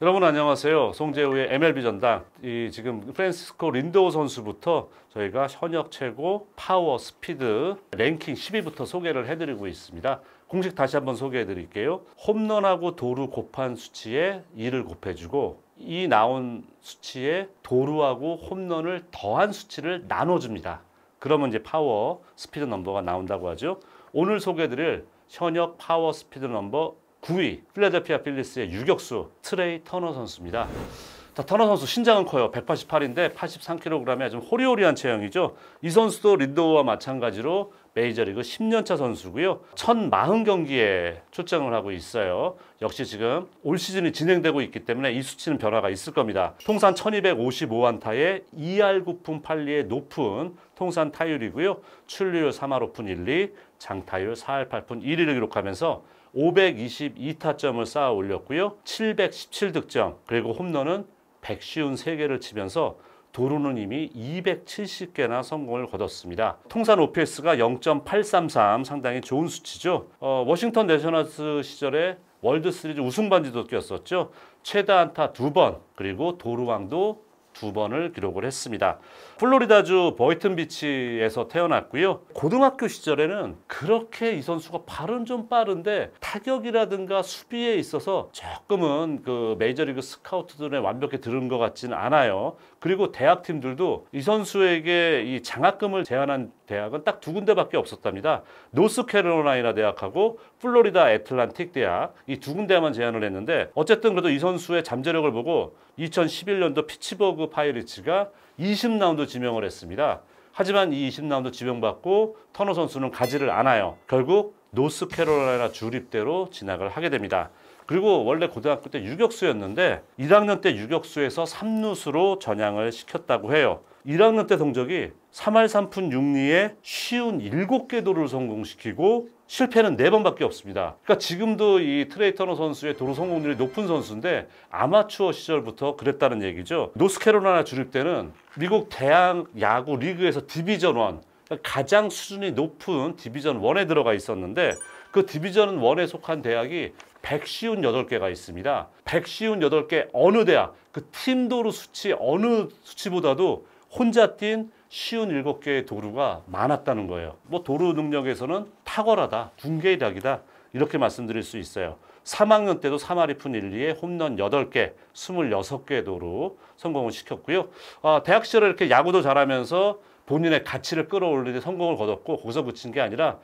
여러분 안녕하세요. 송재우의 MLB 전당. 지금 프란시스코 린도우 선수부터 저희가 현역 최고 파워 스피드 랭킹 10위부터 소개를 해드리고 있습니다. 공식 다시 한번 소개해 드릴게요. 홈런하고 도루 곱한 수치에 2를 곱해주고 이 나온 수치에 도루하고 홈런을 더한 수치를 나눠줍니다. 그러면 이제 파워 스피드 넘버가 나온다고 하죠. 오늘 소개해 드릴 현역 파워 스피드 넘버 9위 필라델피아 필리스의 유격수 트레이 터너 선수입니다. 터너 선수 신장은 커요. 188인데 83kg에 좀 호리호리한 체형이죠. 이 선수도 린도우와 마찬가지로 메이저리그 10년차 선수고요. 1040경기에 출장을 하고 있어요. 역시 지금 올 시즌이 진행되고 있기 때문에 이 수치는 변화가 있을 겁니다. 통산 1255안타에 2할 9푼 8리의 높은 통산 타율이고요. 출루율 3할 5푼 1리, 장타율 4할 8푼 1리를 기록하면서 522타점을 쌓아 올렸고요. 717득점, 그리고 홈런은 153개를 치면서 도루는 이미 270개나 성공을 거뒀습니다. 통산 OPS가 0.833, 상당히 좋은 수치죠. 워싱턴 내셔널스 시절에 월드시리즈 우승 반지도 꼈었죠. 최다 안타 2번, 그리고 도루왕도 2번을 기록을 했습니다. 플로리다주 보이튼비치에서 태어났고요. 고등학교 시절에는 그렇게 이 선수가 발은 좀 빠른데 타격이라든가 수비에 있어서 조금은 그 메이저리그 스카우트들의 완벽히 들은 것 같지는 않아요. 그리고 대학팀들도 이 선수에게 이 장학금을 제안한 대학은 딱 2군데밖에 없었답니다. 노스캐롤라이나 대학하고 플로리다 애틀란틱 대학, 이 2군데만 제안을 했는데 어쨌든 그래도 이 선수의 잠재력을 보고 2011년도 피츠버그 파이리츠가 20라운드 지명을 했습니다. 하지만 이 20라운드 지명받고 터너 선수는 가지를 않아요. 결국 노스캐롤라이나 주립대로 진학을 하게 됩니다. 그리고 원래 고등학교 때 유격수였는데 1학년 때 유격수에서 3루수로 전향을 시켰다고 해요. 1학년 때 성적이 3할 3푼 6리에 57개 도루를 성공시키고 실패는 4번밖에 없습니다. 그러니까 지금도 이 트레이 터너 선수의 도루 성공률이 높은 선수인데 아마추어 시절부터 그랬다는 얘기죠. 노스캐롤라이나 주립 때는 미국 대학 야구 리그에서 디비전 1, 그러니까 가장 수준이 높은 디비전 1에 들어가 있었는데 그 디비전 1에 속한 대학이 158개가 있습니다. 158개 어느 대학, 그 팀 도루 수치 어느 수치보다도 혼자 뛴 57개의 도루가 많았다는 거예요. 뭐 도루 능력에서는 탁월하다, 군계일학이다 이렇게 말씀드릴 수 있어요. 3학년 때도 3할 2푼 1리에 홈런 8개, 26개의 도루 성공을 시켰고요. 대학 시절에 이렇게 야구도 잘하면서 본인의 가치를 끌어올리는 데 성공을 거뒀고 거기서 그친 게 아니라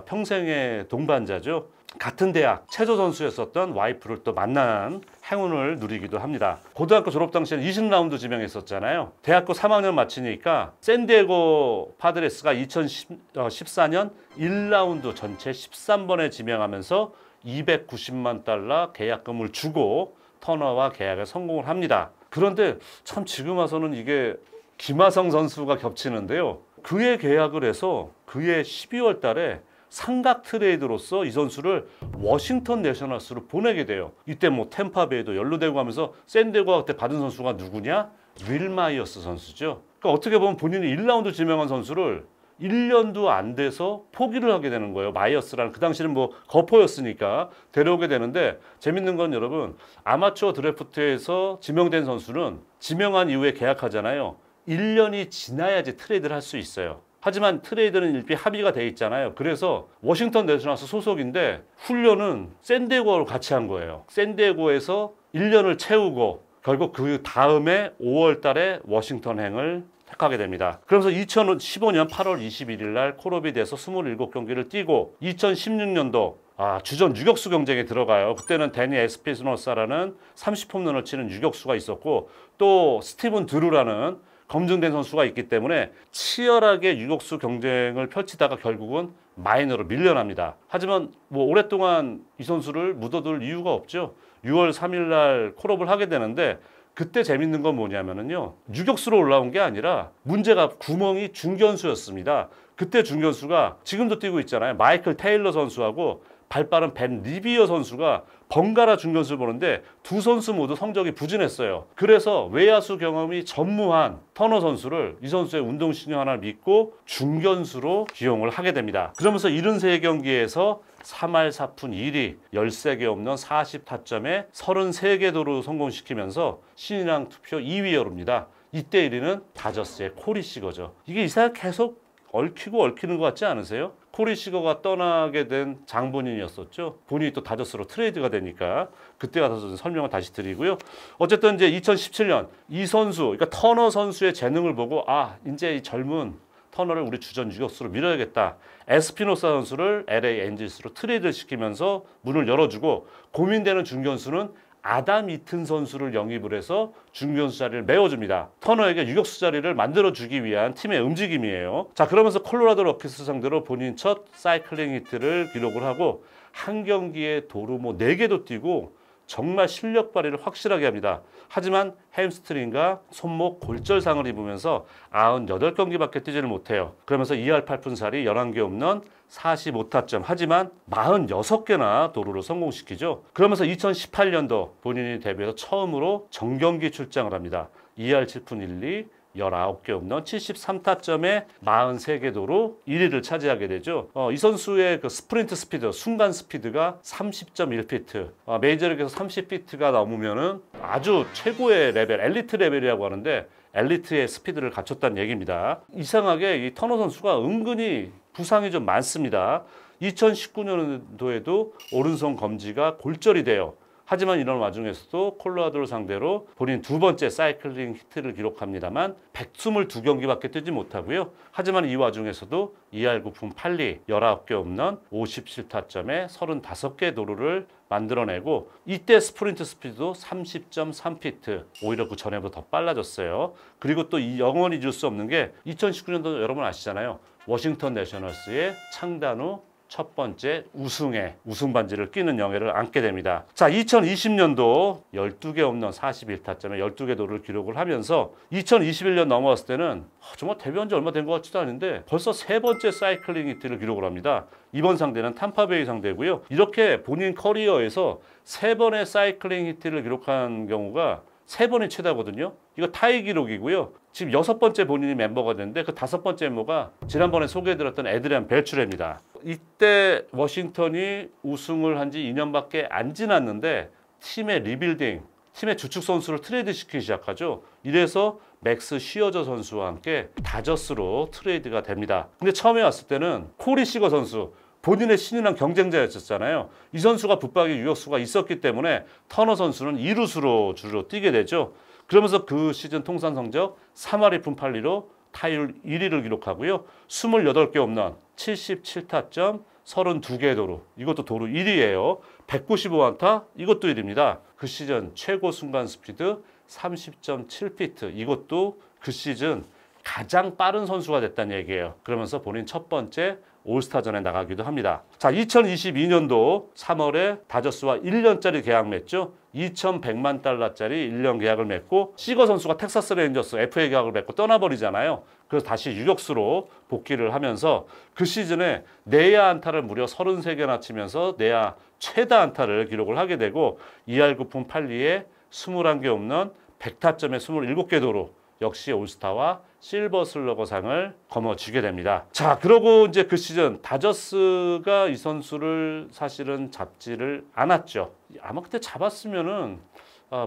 평생의 동반자죠. 같은 대학 체조 선수였었던 와이프를 또 만난 행운을 누리기도 합니다. 고등학교 졸업 당시에는 20라운드 지명했었잖아요. 대학교 3학년 마치니까 샌디에고 파드레스가 2014년 1라운드 전체 13번에 지명하면서 $290만 계약금을 주고 터너와 계약에 성공을 합니다. 그런데 참 지금 와서는 이게 김하성 선수가 겹치는데요. 그의 계약을 해서 그의 12월 달에 상각 트레이드로서 이 선수를 워싱턴 내셔널스로 보내게 돼요. 이때 뭐 템파베이도 연루되고 하면서 샌디에고가 그때 받은 선수가 누구냐? 윌 마이어스 선수죠. 그러니까 어떻게 보면 본인이 1라운드 지명한 선수를 1년도 안 돼서 포기를 하게 되는 거예요. 마이어스라는, 그 당시는 뭐 거포였으니까 데려오게 되는데, 재밌는 건 여러분, 아마추어 드래프트에서 지명된 선수는 지명한 이후에 계약하잖아요. 1년이 지나야지 트레이드를 할 수 있어요. 하지만 트레이드는 일비 합의가 돼 있잖아요. 그래서 워싱턴 내셔널스 소속인데 훈련은 샌디에고로 같이 한 거예요. 샌디에고에서 1년을 채우고 결국 그 다음에 5월 달에 워싱턴행을 택하게 됩니다. 그러면서 2015년 8월 21일 날 콜업이 돼서 27경기를 뛰고 2016년도 주전 유격수 경쟁에 들어가요. 그때는 데니 에스피노사라는 30홈런을 치는 유격수가 있었고 또 스티븐 드루라는 검증된 선수가 있기 때문에 치열하게 유격수 경쟁을 펼치다가 결국은 마이너로 밀려납니다. 하지만 뭐 오랫동안 이 선수를 묻어둘 이유가 없죠. 6월 3일 날 콜업을 하게 되는데 그때 재밌는 건 뭐냐면요. 유격수로 올라온 게 아니라 문제가 구멍이 중견수였습니다. 그때 중견수가 지금도 뛰고 있잖아요. 마이클 테일러 선수하고 발빠른 벤 리비어 선수가 번갈아 중견수를 보는데 두 선수 모두 성적이 부진했어요. 그래서 외야수 경험이 전무한 터너 선수를 이 선수의 운동신경 하나를 믿고 중견수로 기용을 하게 됩니다. 그러면서 73경기에서 3할 4푼 1리 13개 홈런 40타점에 33개 도루 성공시키면서 신인왕 투표 2위에 오릅니다. 이때 1위는 다저스의 코리 시거죠. 이게 이상하게 계속 얽히는 것 같지 않으세요? 코리 시거가 떠나게 된 장본인이었었죠. 본인이 또 다저스로 트레이드가 되니까 그때 가서 설명을 다시 드리고요. 어쨌든 이제 2017년 이 선수, 그러니까 터너 선수의 재능을 보고 이제 이 젊은 터너를 우리 주전 유격수로 밀어야겠다. 에스피노사 선수를 LA 엔젤스로 트레이드 시키면서 문을 열어주고 고민되는 중견수는 아담 이튼 선수를 영입을 해서 중견수 자리를 메워줍니다. 터너에게 유격수 자리를 만들어주기 위한 팀의 움직임이에요. 자, 그러면서 콜로라도 로키스 상대로 본인 첫 사이클링 히트를 기록을 하고 한 경기에 도루 4개도 뛰고 정말 실력 발휘를 확실하게 합니다. 하지만 햄스트링과 손목 골절상을 입으면서 98경기밖에 뛰지를 못해요. 그러면서 2할 8푼 4리 11개 홈런 45타점, 하지만 46개나 도루를 성공시키죠. 그러면서 2018년도 본인이 데뷔해서 처음으로 정경기 출장을 합니다. 2할 7푼 1리 19개 홈런 73타점에 43개 도루 1위를 차지하게 되죠. 이 선수의 그 스프린트 스피드, 순간 스피드가 30.1피트, 메이저리그에서 30피트가 넘으면은 아주 최고의 레벨, 엘리트 레벨이라고 하는데 엘리트의 스피드를 갖췄다는 얘기입니다. 이상하게 이 터너 선수가 은근히 부상이 좀 많습니다. 2019년도에도 오른손 검지가 골절이 돼요. 하지만 이런 와중에서도 콜로라도를 상대로 본인 두 번째 사이클링 히트를 기록합니다만 122경기밖에 뛰지 못하고요. 하지만 이 와중에서도 2할 9푼 8리 19개 홈런 57타점에 35개 도루를 만들어내고 이때 스프린트 스피드도 30.3피트, 오히려 그 전에보다 더 빨라졌어요. 그리고 또 이 영원히 잊을 수 없는 게 2019년도 여러분 아시잖아요. 워싱턴 내셔널스의 창단 후 첫 번째 우승 반지를 끼는 영예를 안게 됩니다. 자, 2020년도 12개 홈런 41타점에 12개 도루를 기록을 하면서 2021년 넘어왔을 때는 정말 데뷔한 지 얼마 된 것 같지도 않은데 벌써 세 번째 사이클링 히트를 기록을 합니다. 이번 상대는 탐파베이 상대고요. 이렇게 본인 커리어에서 세 번의 사이클링 히트를 기록한 경우가 세 번이 최다거든요. 이거 타이 기록이고요. 지금 6번째 본인이 멤버가 됐는데 그 5번째 멤버가 지난번에 소개해드렸던 에드리안 벨츄레입니다. 이때 워싱턴이 우승을 한 지 2년밖에 안 지났는데 팀의 리빌딩, 팀의 주축 선수를 트레이드 시키기 시작하죠. 이래서 맥스 쉬어저 선수와 함께 다저스로 트레이드가 됩니다. 근데 처음에 왔을 때는 코리 시거 선수, 본인의 신인왕 경쟁자였었잖아요. 이 선수가 붙박이 유격수가 있었기 때문에 터너 선수는 2루수로 주로 뛰게 되죠. 그러면서 그 시즌 통산 성적 3할 2푼 8리로 타율 1위를 기록하고요. 28개 홈런, 77타점, 32개 도루. 이것도 도루 1위예요. 195안타, 이것도 1위입니다. 그 시즌 최고 순간 스피드 30.7피트. 이것도 그 시즌 가장 빠른 선수가 됐다는 얘기예요. 그러면서 본인 첫 번째 올스타전에 나가기도 합니다. 자, 2022년도 3월에 다저스와 1년짜리 계약 맺죠. 2,100만 달러짜리 1년 계약을 맺고 시거 선수가 텍사스 레인저스 FA 계약을 맺고 떠나버리잖아요. 그래서 다시 유격수로 복귀를 하면서 그 시즌에 내야 안타를 무려 33개나 치면서 내야 최다 안타를 기록을 하게 되고 2할 9푼 8리에 21개 홈런 100타점에 27개 도루, 역시 올스타와 실버 슬러거상을 거머쥐게 됩니다. 자, 그러고 이제 그 시즌 다저스가 이 선수를 사실은 잡지를 않았죠. 아마 그때 잡았으면은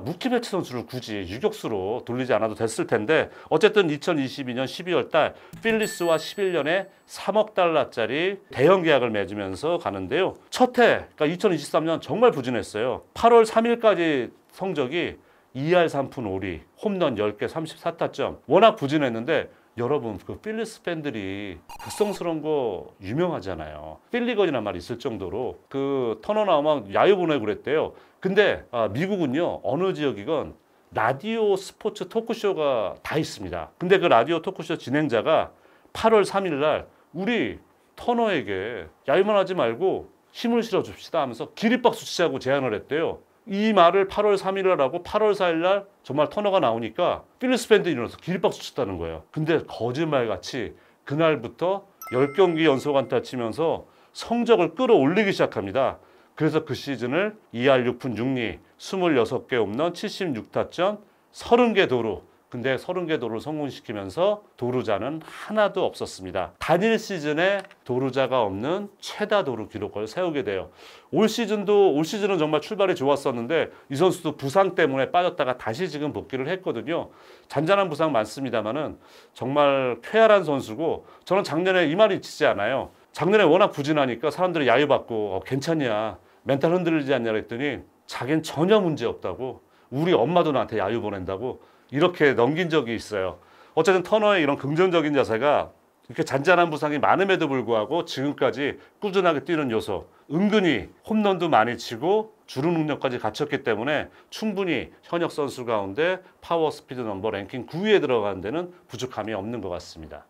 무키 배츠 선수를 굳이 유격수로 돌리지 않아도 됐을 텐데 어쨌든 2022년 12월 달 필리스와 11년에 3억 달러짜리 대형 계약을 맺으면서 가는데요. 첫 해, 그러니까 2023년 정말 부진했어요. 8월 3일까지 성적이 2할 3푼 5리, 홈런 10개, 34타점. 워낙 부진했는데 여러분 그 필리스 팬들이 극성스러운 거 유명하잖아요. 필리건이란 말이 있을 정도로 그 터너 나오면 야유 보내고 그랬대요. 근데 미국은요 어느 지역이건 라디오 스포츠 토크쇼가 다 있습니다. 근데 그 라디오 토크쇼 진행자가 8월 3일 날 우리 터너에게 야유만 하지 말고 힘을 실어줍시다 하면서 기립박수 치자고 제안을 했대요. 이 말을 8월 3일 날 하고 8월 4일 날 정말 터너가 나오니까 필리스 팬들이 일어나서 기립박수 쳤다는 거예요. 근데 거짓말같이 그날부터 10경기 연속 안타 치면서 성적을 끌어올리기 시작합니다. 그래서 그 시즌을 2할 6푼 6리, 26개 홈런, 76타점, 30개 도루, 근데 30개 도루를 성공시키면서 도루자는 하나도 없었습니다. 단일 시즌에 도루자가 없는 최다 도루 기록을 세우게 돼요. 올 시즌은 정말 출발이 좋았었는데 이 선수도 부상 때문에 빠졌다가 다시 지금 복귀를 했거든요. 잔잔한 부상 많습니다만은 정말 쾌활한 선수고, 저는 작년에 이 말이 지지 않아요. 작년에 워낙 부진하니까 사람들이 야유받고 괜찮냐, 멘탈 흔들리지 않냐 그랬더니 자기는 전혀 문제 없다고, 우리 엄마도 나한테 야유 보낸다고 이렇게 넘긴 적이 있어요. 어쨌든 터너의 이런 긍정적인 자세가 이렇게 잔잔한 부상이 많음에도 불구하고 지금까지 꾸준하게 뛰는 요소, 은근히 홈런도 많이 치고 주루 능력까지 갖췄기 때문에 충분히 현역 선수 가운데 파워 스피드 넘버 랭킹 9위에 들어가는 데는 부족함이 없는 것 같습니다.